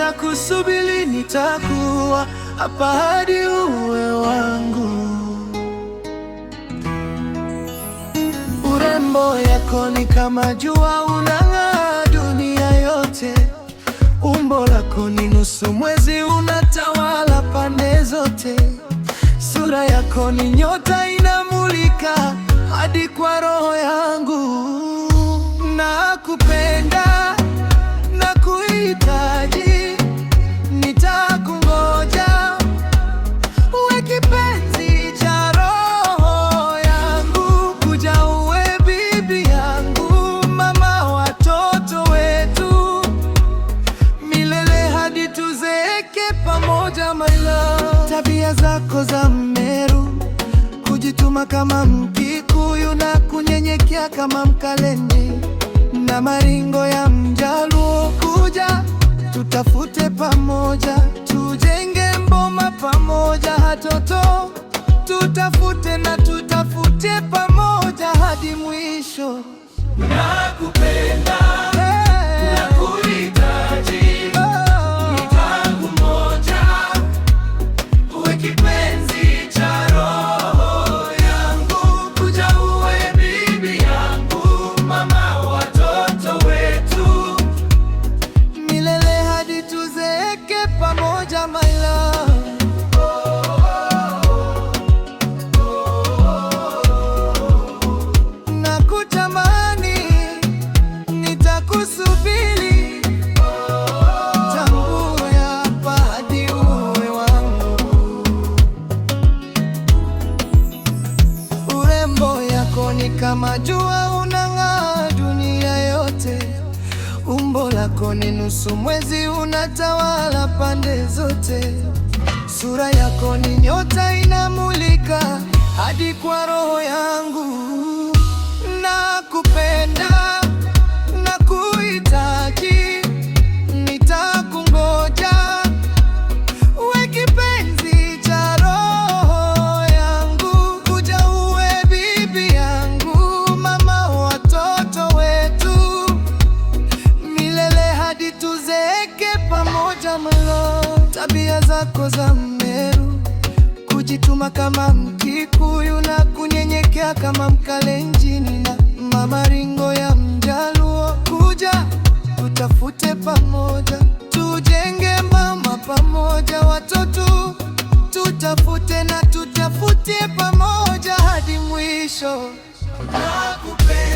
nitakusubiri, nitakuwa hapa hadi uwe wangu. Urembo yako ni kama jua, unang'aa dunia yote. Umbo lako ni nusu mwezi, unatawala pande zote. Sura yako ni nyota, inamulika hadi kwa roho yangu. Nakupenda, nakuhitaji, nitakungoja uwe kipenzi cha roho yangu. Kuja uwe bibi yangu, mama watoto wetu, milele hadi tuzeeke pamoja, my love. Tabia zako za Mmeru, kujituma kama Mkikuyu na kunyenyekea kama Mkalenjin, na maringo ya Mjaluo. Kuja tutafute pamoja, tujenge mboma pamoja, hatoto tutafute na tutafute pamoja hadi mwisho. Nakupenda, nakuhitaji, nitakungoja uwe kipenzi cha roho yangu. Kuja uwe bibi yangu, mama watoto wetu, milele hadi tuzeeke pamoja, my love. Nakutamani, nitakusubiri, tambua hapa hadi uwe wangu. Urembo yako ni kama jua, unang'aa dunia yote. Umbo lako ni nusu mwezi, unatawala pande zote. Sura yako ni nyota, inamulika hadi kwa roho yangu. Nakupenda, nakuhitaji, nitakungoja uwe kipenzi cha roho yangu. Kuja uwe bibi yangu, mama watoto wetu, milele hadi tuzeeke pamoja, my love. Tabia zako za Mmeru, kujituma kama Mkikuyu na kunyenyekea kama Mkalenjin, na maringo ya Mjaluo. Kuja tutafute pamoja, tujenge mama pamoja, watoto tutafute na tutafute pamoja hadi mwisho. Nakupenda.